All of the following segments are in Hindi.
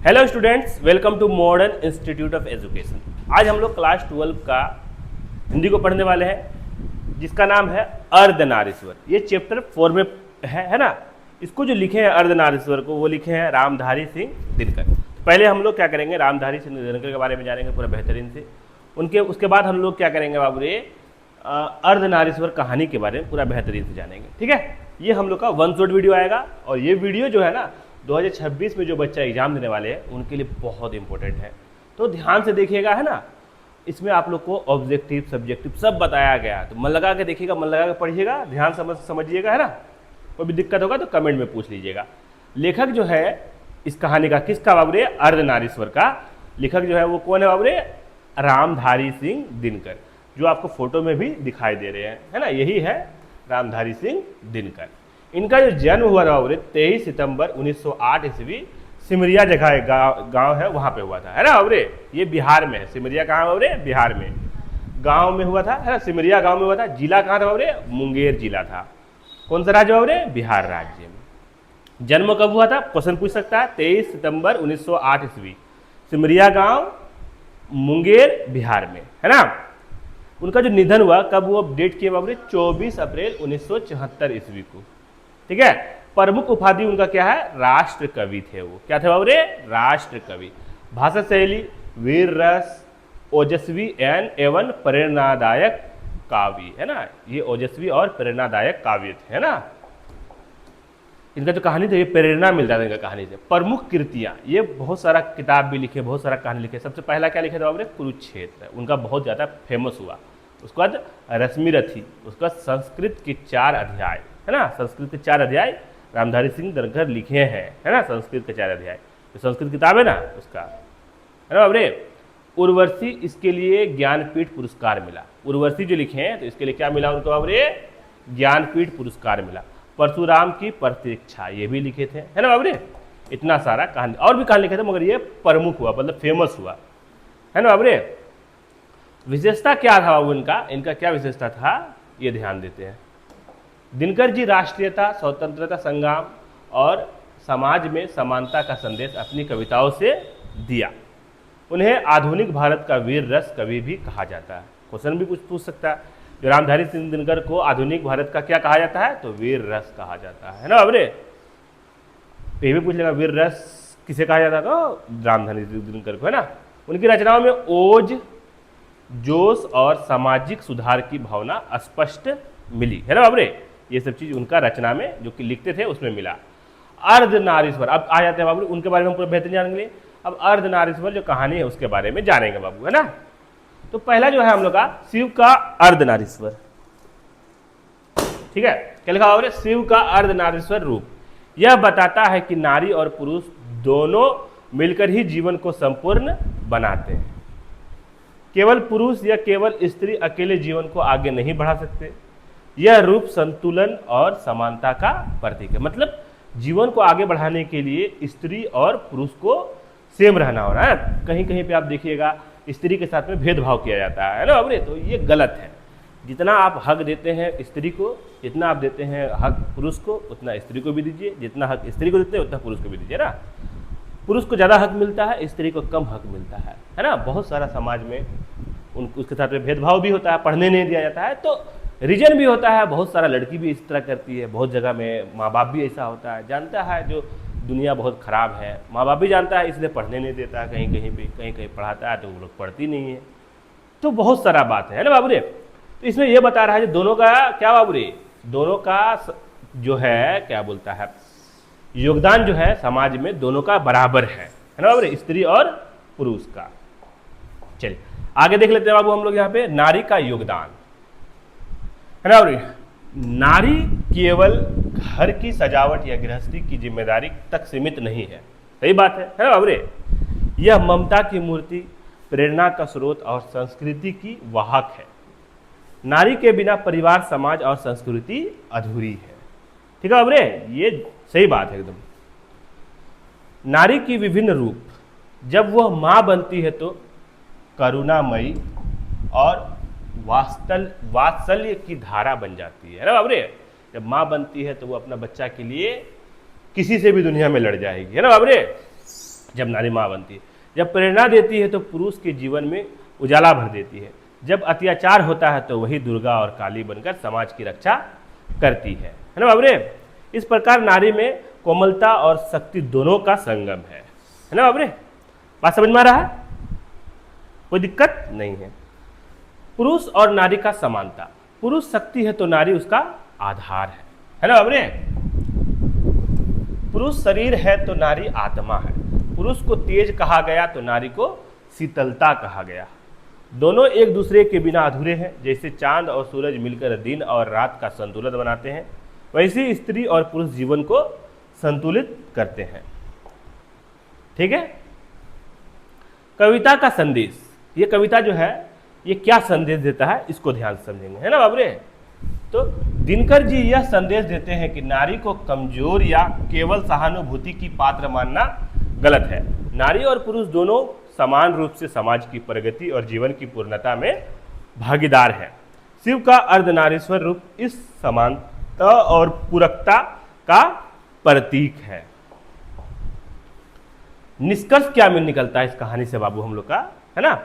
Hello students, welcome to modern institute of education. आज हम लोग क्लास 12 का हिंदी को पढ़ने वाले हैं, जिसका नाम है अर्धनारीश्वर। ये चैप्टर 4 में है ना। इसको जो लिखे हैं अर्धनारीश्वर को, वो लिखे हैं रामधारी सिंह दिनकर। पहले हम लोग क्या करेंगे, रामधारी सिंह दिनकर के बारे में जानेंगे पूरा बेहतरीन से। उसके बाद हम लोग क्या करेंगे बाबू रे, अर्धनारीश्वर कहानी के बारे में पूरा बेहतरीन से जानेंगे। ठीक है, ये हम लोग का वन शॉट वीडियो आएगा। और ये वीडियो जो है ना 2026 में जो बच्चा एग्जाम देने वाले हैं उनके लिए बहुत इंपॉर्टेंट है, तो ध्यान से देखिएगा, है ना। इसमें आप लोग को ऑब्जेक्टिव सब्जेक्टिव सब बताया गया, तो मन लगा के देखिएगा, मन लगा के पढ़िएगा, ध्यान समझिएगा, है ना। कोई भी दिक्कत होगा तो कमेंट में पूछ लीजिएगा। लेखक जो है इस कहानी का, किसका बाबू रे, अर्धनारीश्वर का लेखक जो है वो कौन है बाबू रे, रामधारी सिंह दिनकर, जो आपको फोटो में भी दिखाई दे रहे हैं, है ना। यही है रामधारी सिंह दिनकर। इनका जो जन्म हुआ था 23 सितंबर 1908 ईस्वी सिमरिया जगह गांव है, वहां पे हुआ था, है ना बाबरे। ये बिहार में है। सिमरिया कहाँ है बाबरे, बिहार में गांव में हुआ था, है ना। सिमरिया गांव में हुआ था। जिला कहाँ था बाबरे, मुंगेर जिला था। कौन सा राज्य बाबरे, बिहार राज्य में। जन्म कब हुआ था, क्वेश्चन पूछ सकता है। 23 सितंबर 1908 ईस्वी, सिमरिया गांव, मुंगेर, बिहार में, है ना। उनका जो निधन हुआ कब, वो डेट किए बाबरे 24 अप्रैल 1974 ईस्वी को। ठीक है। प्रमुख उपाधि उनका क्या है, राष्ट्र कवि थे वो। क्या थे बाबू रे, राष्ट्र कवि। भाषा शैली वीर रस, ओजस्वी एवं प्रेरणादायक काव्य, है ना। ये ओजस्वी और प्रेरणादायक काव्य थे, है ना। इनका जो कहानी थी, ये प्रेरणा मिलता था इनका कहानी से। प्रमुख कृतियां, ये बहुत सारा किताब भी लिखे, बहुत सारा कहानी लिखे। सबसे पहला क्या लिखे थे बाबू रे, कुरुक्षेत्र, उनका बहुत ज्यादा फेमस हुआ। उसके बाद रश्मिरथी, उसका संस्कृत के 4 अध्याय, है ना। संस्कृत के 4 अध्याय रामधारी सिंह दिनकर लिखे हैं, है ना। संस्कृत के 4 अध्याय, जो संस्कृत किताब है ना उसका, है ना बाबरे। उर्वशी, इसके लिए ज्ञानपीठ पुरस्कार मिला। उर्वशी जो लिखे हैं तो इसके लिए क्या मिला उनको बाबरे, ज्ञानपीठ पुरस्कार मिला। परशुराम की प्रतीक्षा, ये भी लिखे थे, है ना बाबरे। इतना सारा कहानी, और भी कहानी लिखे थे, मगर ये प्रमुख हुआ, मतलब फेमस हुआ, है ना बाबरे। विशेषता क्या था बाबू इनका क्या विशेषता था, ये ध्यान देते हैं। दिनकर जी राष्ट्रीयता, स्वतंत्रता संग्राम और समाज में समानता का संदेश अपनी कविताओं से दिया। उन्हें आधुनिक भारत का वीर रस कवि भी कहा जाता है। क्वेश्चन भी पूछ सकता है, जो रामधारी सिंह दिनकर को आधुनिक भारत का क्या कहा जाता है, तो वीर रस कहा जाता है ना बाबरे। ये भी पूछ लेगा वीर रस किसे कहा जाता है, तो रामधारी सिंह दिनकर को, है ना। उनकी रचनाओं में ओज, जोश और सामाजिक सुधार की भावना स्पष्ट मिली, है ना बाबरे। ये सब चीज उनका रचना में जो कि लिखते थे उसमें मिला। अर्धनारीश्वर, अब आ जाते हैं बाबू, उनके बारे में हम पूरा बेहतरीन जानेंगे। अब अर्धनारीश्वर जो कहानी है उसके बारे में जानेंगे बाबू, है ना। तो पहला जो है हम लोग का शिव का अर्धनारीश्वर। ठीक है, क्या लिखा बाबू, शिव का अर्धनारीश्वर रूप। यह बताता है कि नारी और पुरुष दोनों मिलकर ही जीवन को संपूर्ण बनाते हैं। केवल पुरुष या केवल स्त्री अकेले जीवन को आगे नहीं बढ़ा सकते। यह रूप संतुलन और समानता का प्रतीक है। मतलब जीवन को आगे बढ़ाने के लिए स्त्री और पुरुष को सेम रहना हो रहा है। कहीं कहीं पे आप देखिएगा स्त्री के साथ में भेदभाव किया जाता है ना बाबू, तो ये गलत है। जितना आप हक देते हैं स्त्री को, जितना आप देते हैं हक पुरुष को, उतना स्त्री को भी दीजिए। जितना हक स्त्री को देते हैं उतना पुरुष को भी दीजिए ना। पुरुष को ज़्यादा हक मिलता है, स्त्री को कम हक मिलता है ना। बहुत सारा समाज में उसके साथ में भेदभाव भी होता है, पढ़ने नहीं दिया जाता है, तो रीजन भी होता है। बहुत सारा लड़की भी इस तरह करती है, बहुत जगह में माँ बाप भी ऐसा होता है, जानता है जो दुनिया बहुत ख़राब है, माँ बाप भी जानता है, इसलिए पढ़ने नहीं देता है। कहीं कहीं पे कहीं कहीं पढ़ाता है तो वो लोग पढ़ती नहीं है। तो बहुत सारा बात है ना बाबू रे। तो इसमें यह बता रहा है दोनों का क्या बाबू रे, दोनों का जो है क्या बोलता है, योगदान जो है समाज में दोनों का बराबर है ना बाबू रे, स्त्री और पुरुष का। चलिए आगे देख लेते हैं बाबू हम लोग यहाँ पे नारी का योगदान, है ना बाबू। नारी केवल घर की सजावट या गृहस्थी की जिम्मेदारी तक सीमित नहीं है। सही बात है ना बाबू। यह ममता की मूर्ति, प्रेरणा का स्रोत और संस्कृति की वाहक है। नारी के बिना परिवार, समाज और संस्कृति अधूरी है। ठीक है बाबू, ये सही बात है एकदम। नारी की विभिन्न रूप, जब वह मां बनती है तो करुणामयी और वात्सल्य की धारा बन जाती है ना बाबरे। जब माँ बनती है तो वो अपना बच्चा के लिए किसी से भी दुनिया में लड़ जाएगी, है ना बाबरे। जब नारी माँ बनती है। जब प्रेरणा देती है तो पुरुष के जीवन में उजाला भर देती है। जब अत्याचार होता है तो वही दुर्गा और काली बनकर समाज की रक्षा करती है ना बाबरे। इस प्रकार नारी में कोमलता और शक्ति दोनों का संगम है ना बाबरे। बात समझ में आ रहा है, कोई दिक्कत नहीं है। पुरुष और नारी का समानता, पुरुष शक्ति है तो नारी उसका आधार है ना बाबरे। पुरुष शरीर है तो नारी आत्मा है। पुरुष को तेज कहा गया तो नारी को शीतलता कहा गया। दोनों एक दूसरे के बिना अधूरे हैं। जैसे चांद और सूरज मिलकर दिन और रात का संतुलन बनाते हैं, वैसे स्त्री और पुरुष जीवन को संतुलित करते हैं। ठीक है। कविता का संदेश, ये कविता जो है ये क्या संदेश देता है इसको ध्यान से समझेंगे, है ना बाबरे। तो दिनकर जी यह संदेश देते हैं कि नारी को कमजोर या केवल सहानुभूति की पात्र मानना गलत है। नारी और पुरुष दोनों समान रूप से समाज की प्रगति और जीवन की पूर्णता में भागीदार है। शिव का अर्धनारीश्वर रूप इस समानता और पूरकता का प्रतीक है। निष्कर्ष क्या में निकलता है इस कहानी से बाबू हम लोग का, है ना।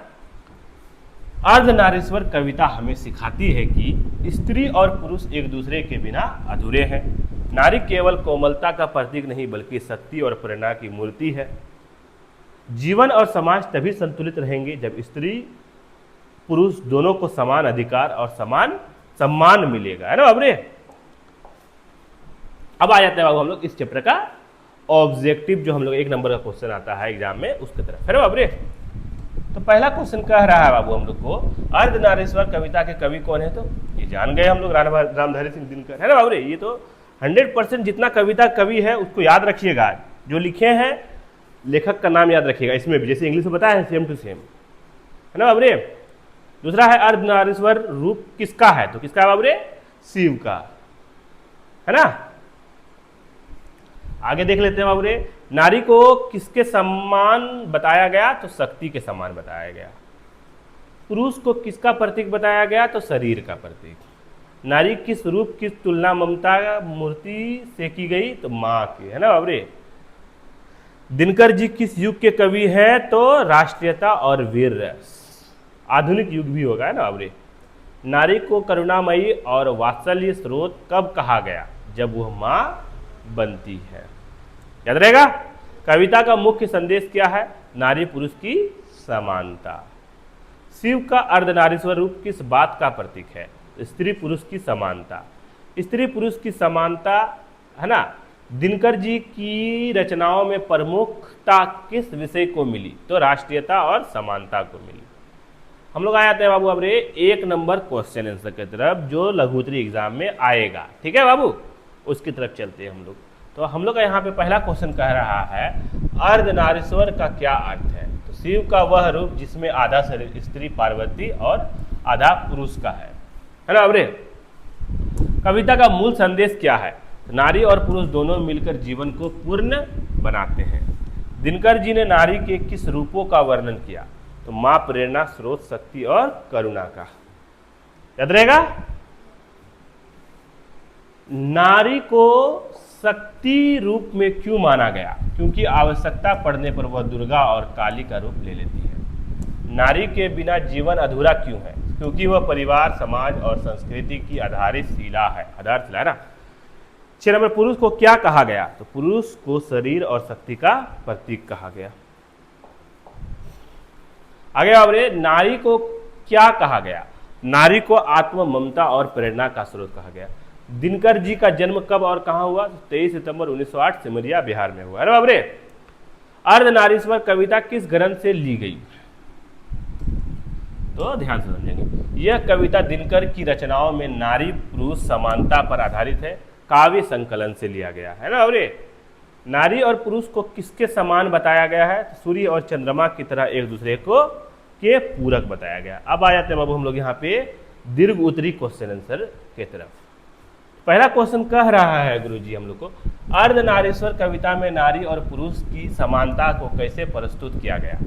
अर्धनारीश्वर कविता हमें सिखाती है कि स्त्री और पुरुष एक दूसरे के बिना अधूरे हैं। नारी केवल कोमलता का प्रतीक नहीं बल्कि शक्ति और प्रेरणा की मूर्ति है। जीवन और समाज तभी संतुलित रहेंगे जब स्त्री पुरुष दोनों को समान अधिकार और समान सम्मान मिलेगा, है ना बाबरे। अब आ जाते हैं बाबू हम लोग इस चैप्टर का ऑब्जेक्टिव, जो हम लोग 1 नंबर का क्वेश्चन आता है एग्जाम में उसकी तरफ, है ना बाबरे। तो पहला क्वेश्चन कह रहा है बाबू हम लोग को अर्धनारीश्वर कविता के कवि कौन है। तो ये जान गए हम लोग, रामधारी सिंह दिनकर, है ना बाबरे। ये तो 100% जितना कविता कवि है उसको याद रखिएगा, जो लिखे हैं लेखक का नाम याद रखिएगा इसमें भी, जैसे इंग्लिश में बताया है सेम टू सेम, है ना बाबरे। दूसरा है अर्धनारीश्वर रूप किसका है, तो किसका है बाबरे, शिव का, है ना। आगे देख लेते हैं बाबरे। नारी को किसके समान बताया गया, तो शक्ति के समान बताया गया। पुरुष को किसका प्रतीक बताया गया, तो शरीर का प्रतीक। नारी किस रूप किस तुलना ममता मूर्ति से की गई, तो माँ की, है ना बाबरे। दिनकर जी किस युग के कवि हैं, तो राष्ट्रीयता और वीर रस, आधुनिक युग भी होगा, है ना बाबरे। नारी को करुणामयी और वात्सल्य स्रोत कब कहा गया, जब वह माँ बनती है। याद रहेगा। कविता का मुख्य संदेश क्या है, नारी पुरुष की समानता। शिव का अर्धनारीश्वर रूप किस बात का प्रतीक है, स्त्री पुरुष की समानता। स्त्री पुरुष की समानता, है ना। दिनकर जी की रचनाओं में प्रमुखता किस विषय को मिली, तो राष्ट्रीयता और समानता को मिली। हम लोग आ जाते हैं बाबू अब 1 नंबर क्वेश्चन आंसर की तरफ, जो लघुत्तरी एग्जाम में आएगा। ठीक है बाबू, उसकी तरफ चलते हैं हम लोग। तो हम लोग का यहाँ पे पहला क्वेश्चन कह रहा है अर्धनारीश्वर का क्या अर्थ है। तो शिव का वह रूप जिसमें आधा स्त्री पार्वती और आधा पुरुष का है ना बाबरे। कविता का मूल संदेश क्या है, नारी और पुरुष दोनों मिलकर जीवन को पूर्ण बनाते हैं। दिनकर जी ने नारी के किस रूपों का वर्णन किया, तो माँ, प्रेरणा, स्रोत, शक्ति और करुणा का। याद रहेगा। नारी को शक्ति रूप में क्यों माना गया, क्योंकि आवश्यकता पड़ने पर वह दुर्गा और काली का रूप ले लेती है। नारी के बिना जीवन अधूरा क्यों है, क्योंकि वह परिवार, समाज और संस्कृति की आधारशिला है, है ना। 6 नंबर, पुरुष को क्या कहा गया, तो पुरुष को शरीर और शक्ति का प्रतीक कहा गया। आगे बाबरे, नारी को क्या कहा गया, नारी को आत्म, ममता और प्रेरणा का स्रोत कहा गया। दिनकर जी का जन्म कब और कहां हुआ, 23 सितंबर 1908 सिमरिया बिहार में हुआ, है बाबरे। अर्धनारीश्वर कविता किस ग्रंथ से ली गई, तो ध्यान से समझेंगे। यह कविता दिनकर की रचनाओं में नारी पुरुष समानता पर आधारित है, काव्य संकलन से लिया गया, है ना बाबरे। नारी और पुरुष को किसके समान बताया गया है, तो सूर्य और चंद्रमा की तरह एक दूसरे को के पूरक बताया गया। अब आ जाते हैं बाबू हम लोग यहाँ पे दीर्घ उत्तरी क्वेश्चन आंसर के तरफ। पहला क्वेश्चन कह रहा है गुरुजी हम लोग को, अर्धनारीश्वर कविता में नारी और पुरुष की समानता को कैसे प्रस्तुत किया गया।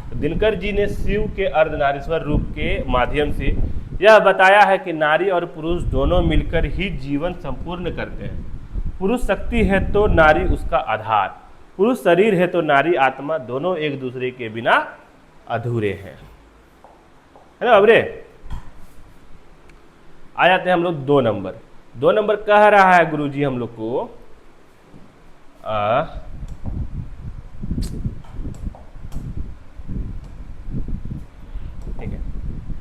तो दिनकर जी ने शिव के अर्धनारीश्वर रूप के माध्यम से यह बताया है कि नारी और पुरुष दोनों मिलकर ही जीवन संपूर्ण करते हैं। पुरुष शक्ति है तो नारी उसका आधार। पुरुष शरीर है तो नारी आत्मा, दोनों एक दूसरे के बिना अधूरे हैं, है ना बाबरे। आ जाते हैं हम लोग 2 नंबर। 2 नंबर कह रहा है गुरुजी हम लोग को ठीक है,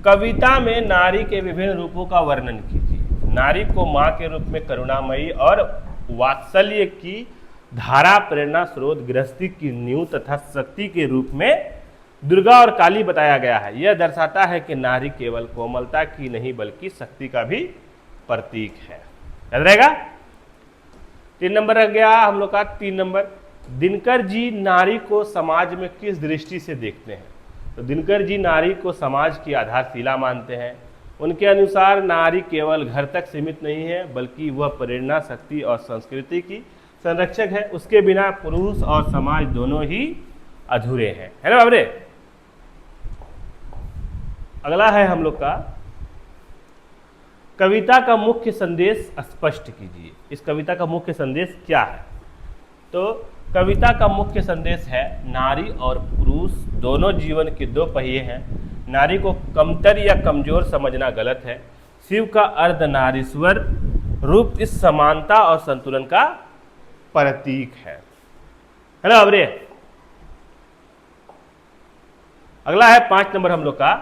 कविता में नारी के विभिन्न रूपों का वर्णन कीजिए। नारी को मां के रूप में करुणामयी और वात्सल्य की धारा, प्रेरणा स्रोत, गृहस्थी की नींव तथा शक्ति के रूप में दुर्गा और काली बताया गया है। यह दर्शाता है कि नारी केवल कोमलता की नहीं बल्कि शक्ति का भी प्रतीक है। याद रहेगा। 3 नंबर रह गया हम लोग का। 3 नंबर, दिनकर जी नारी को समाज में किस दृष्टि से देखते हैं? तो दिनकर जी नारी को समाज की आधारशिला मानते हैं। उनके अनुसार नारी केवल घर तक सीमित नहीं है बल्कि वह प्रेरणा, शक्ति और संस्कृति की संरक्षक है। उसके बिना पुरुष और समाज दोनों ही अधूरे हैं, है ना बाबरे। अगला है हम लोग का, कविता का मुख्य संदेश स्पष्ट कीजिए। इस कविता का मुख्य संदेश क्या है? तो कविता का मुख्य संदेश है नारी और पुरुष दोनों जीवन के 2 पहिए हैं। नारी को कमतर या कमजोर समझना गलत है। शिव का अर्धनारीश्वर रूप इस समानता और संतुलन का प्रतीक है ना बाबरे। अगला है 5 नंबर हम लोग का,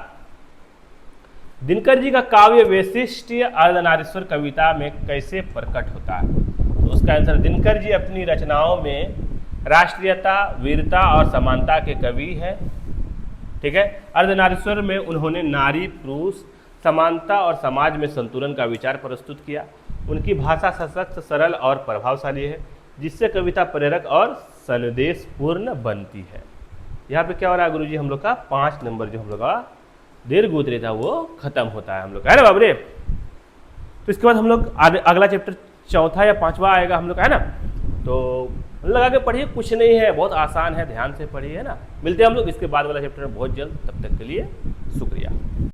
दिनकर जी का काव्य वैशिष्ट्य अर्धनारीश्वर कविता में कैसे प्रकट होता है? तो उसका आंसर, दिनकर जी अपनी रचनाओं में राष्ट्रीयता, वीरता और समानता के कवि हैं। ठीक है। अर्धनारीश्वर में उन्होंने नारी, पुरुष, समानता और समाज में संतुलन का विचार प्रस्तुत किया। उनकी भाषा सशक्त, सरल और प्रभावशाली है, जिससे कविता प्रेरक और संदेशपूर्ण बनती है। यहाँ पे क्या हो रहा है गुरुजी, हम लोग का 5 नंबर जो हम लोग का दीर्घ उत्तरीय था वो खत्म होता है हम लोग का, है ना बाबरे। तो इसके बाद हम लोग अगला चैप्टर 4था या 5वां आएगा हम लोग का, है ना। तो लगा के पढ़िए, कुछ नहीं है, बहुत आसान है, ध्यान से पढ़िए, है ना। मिलते हैं हम लोग इसके बाद वाला चैप्टर में बहुत जल्द। तब तक के लिए शुक्रिया।